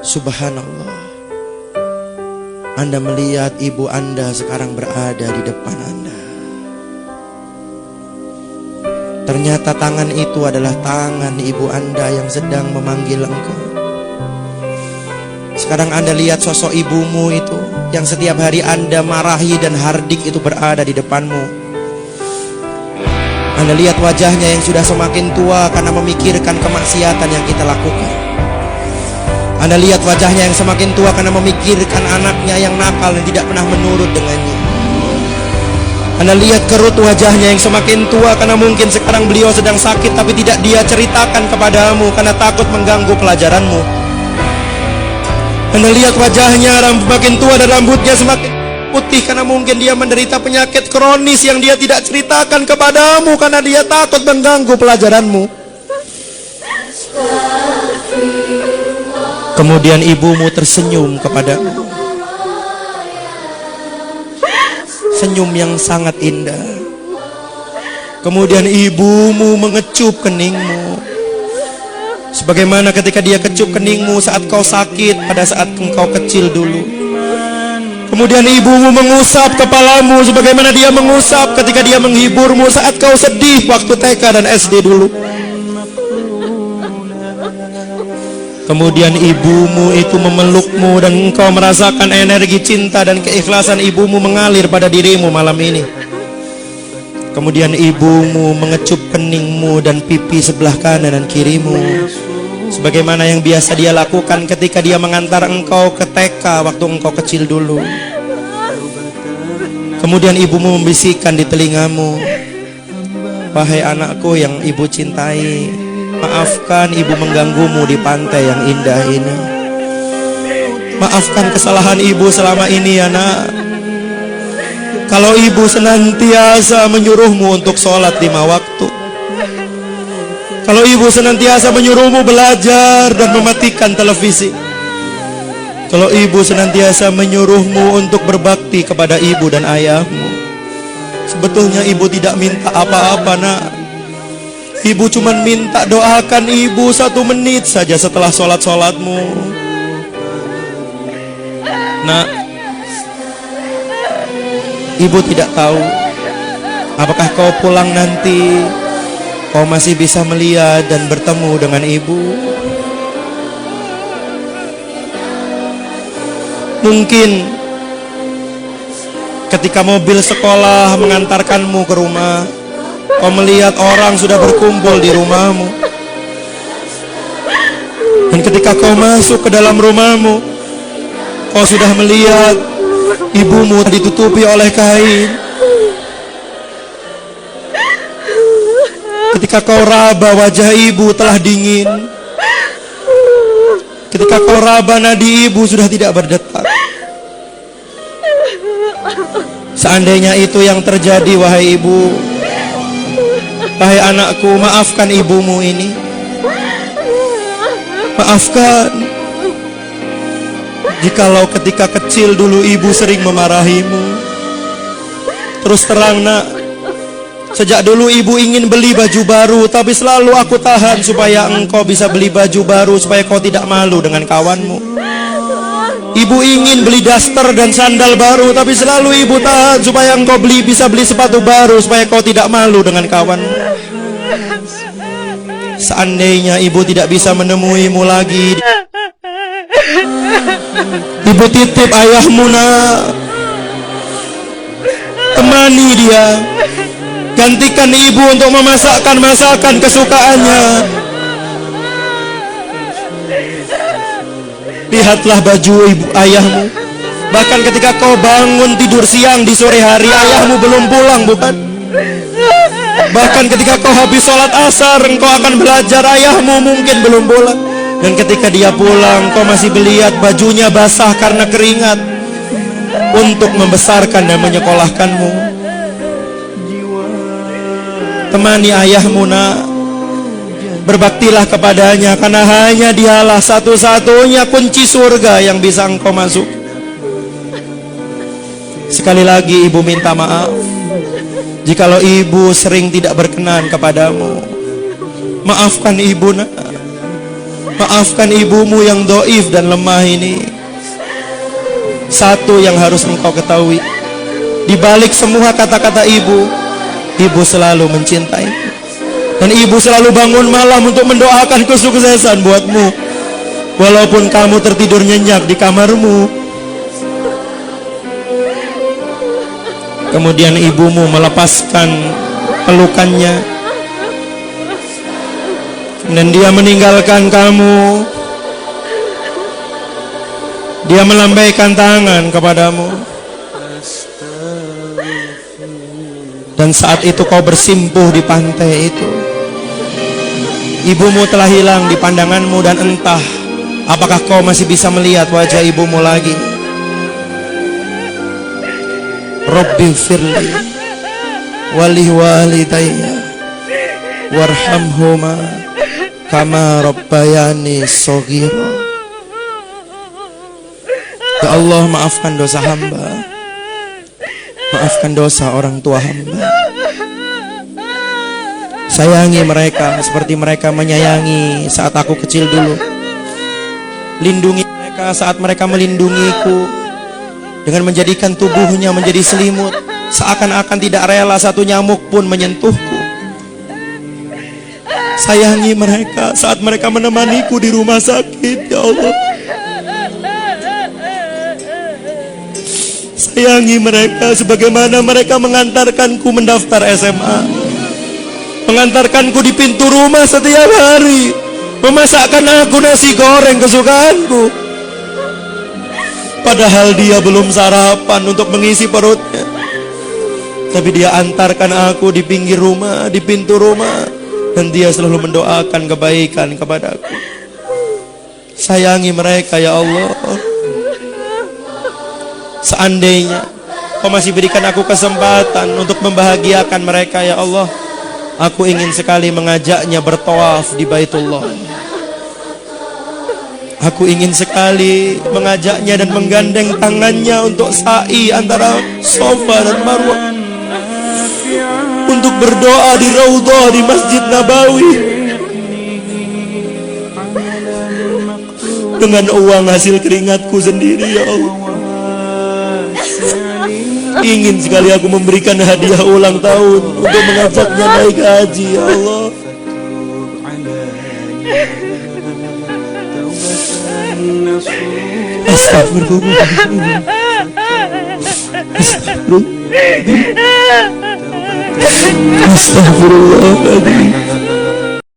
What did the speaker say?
Subhanallah, Anda melihat ibu Anda sekarang berada di depan Anda. Ternyata tangan itu adalah tangan ibu Anda yang sedang memanggil engkau. Sekarang Anda lihat sosok ibumu itu yang setiap hari Anda marahi dan hardik itu berada di depanmu. Anda lihat wajahnya yang sudah semakin tua karena memikirkan kemaksiatan yang kita lakukan. Anda lihat wajahnya yang semakin tua karena memikirkan anaknya yang nakal dan tidak pernah menurut dengannya. Anda lihat kerut wajahnya yang semakin tua karena mungkin sekarang beliau sedang sakit tapi tidak dia ceritakan kepadamu karena takut mengganggu pelajaranmu. Anda lihat wajahnya makin tua dan rambutnya semakin putih karena mungkin dia menderita penyakit kronis yang dia tidak ceritakan kepadamu karena dia takut mengganggu pelajaranmu. Kemudian ibumu tersenyum kepadamu, senyum yang sangat indah. Kemudian ibumu mengecup keningmu, sebagaimana ketika dia kecup keningmu saat kau sakit pada saat engkau kecil dulu. Kemudian ibumu mengusap kepalamu sebagaimana dia mengusap ketika dia menghiburmu saat kau sedih waktu TK dan SD dulu. Kemudian ibumu itu memelukmu dan engkau merasakan energi cinta dan keikhlasan ibumu mengalir pada dirimu malam ini. Kemudian ibumu mengecup keningmu dan pipi sebelah kanan dan kirimu, sebagaimana yang biasa dia lakukan ketika dia mengantar engkau ke TK waktu engkau kecil dulu. Kemudian ibumu membisikkan di telingamu, "Wahai anakku yang ibu cintai, maafkan ibu mengganggumu di pantai yang indah ini. Maafkan kesalahan ibu selama ini ya nak. Kalau ibu senantiasa menyuruhmu untuk sholat 5 waktu, kalau ibu senantiasa menyuruhmu belajar dan mematikan televisi, kalau ibu senantiasa menyuruhmu untuk berbakti kepada ibu dan ayahmu, sebetulnya ibu tidak minta apa-apa nak. Ibu cuma minta doakan ibu 1 menit saja setelah sholat-sholatmu. Nak, ibu tidak tahu apakah kau pulang nanti kau masih bisa melihat dan bertemu dengan ibu. Mungkin ketika mobil sekolah mengantarkanmu ke rumah, kau melihat orang sudah berkumpul di rumahmu. Dan ketika kau masuk ke dalam rumahmu, kau sudah melihat ibumu ditutupi oleh kain. Ketika kau raba, wajah ibu telah dingin. Ketika kau raba, nadi ibu sudah tidak berdetak. Seandainya itu yang terjadi, wahai ibu, wahai anakku, maafkan ibumu ini. Maafkan. Jikalau ketika kecil dulu ibu sering memarahimu. Terus terang nak, sejak dulu ibu ingin beli baju baru, tapi selalu aku tahan supaya engkau bisa beli baju baru, supaya kau tidak malu dengan kawanmu. Ibu ingin beli daster dan sandal baru, tapi selalu ibu tahan supaya engkau bisa beli sepatu baru, supaya kau tidak malu dengan kawanmu. Seandainya ibu tidak bisa menemuimu lagi, ibu titip ayahmu nak. Temani dia, gantikan ibu untuk memasakkan masakan kesukaannya. Lihatlah baju ibu ayahmu. Bahkan ketika kau bangun tidur siang di sore hari, ayahmu belum pulang, bukan? Bahkan ketika kau habis sholat asar, engkau akan belajar, ayahmu mungkin belum pulang. Dan ketika dia pulang, kau masih melihat bajunya basah karena keringat untuk membesarkan dan menyekolahkanmu. Temani ayahmu nak, berbaktilah kepadanya, karena hanya dialah satu-satunya kunci surga yang bisa engkau masuk. Sekali lagi ibu minta maaf jikalau ibu sering tidak berkenan kepadamu. Maafkan ibu nak. Maafkan ibumu yang doif dan lemah ini. Satu yang harus engkau ketahui, di balik semua kata-kata ibu, ibu selalu mencintai. Dan ibu selalu bangun malam untuk mendoakan kesuksesan buatmu. Walaupun kamu tertidur nyenyak di kamarmu. Kemudian ibumu melepaskan pelukannya. Dan dia meninggalkan kamu. Dia melambaikan tangan kepadamu. Dan saat itu kau bersimpuh di pantai itu. Ibumu telah hilang di pandanganmu, dan entah apakah kau masih bisa melihat wajah ibumu lagi. Rabbi firli wali walidayya warhamhuma kama rabbayani shaghira. Ya Allah, maafkan dosa hamba, maafkan dosa orang tua hamba. Sayangi mereka seperti mereka menyayangi saat aku kecil dulu. Lindungi mereka saat mereka melindungiku, dengan menjadikan tubuhnya menjadi selimut, seakan-akan tidak rela satu nyamuk pun menyentuhku. Sayangi mereka saat mereka menemaniku di rumah sakit, ya Allah. Sayangi mereka sebagaimana mereka mengantarkanku mendaftar SMA, mengantarkanku di pintu rumah setiap hari, memasakkan aku nasi goreng kesukaanku. Padahal dia belum sarapan untuk mengisi perutnya, tapi dia antarkan aku di pinggir rumah, di pintu rumah, dan dia selalu mendoakan kebaikan kepadaku. Sayangi mereka, ya Allah. Seandainya kau masih berikan aku kesempatan untuk membahagiakan mereka, ya Allah, aku ingin sekali mengajaknya bertawaf di Baitullah. Aku ingin sekali mengajaknya dan menggandeng tangannya untuk sa'i antara Safa dan Marwah, untuk berdoa di Raudhah di Masjid Nabawi dengan uang hasil keringatku sendiri, ya Allah. Ingin sekali aku memberikan hadiah ulang tahun untuk mengajaknya naik haji, ya Allah. Astagfirullah. Astagfirullah.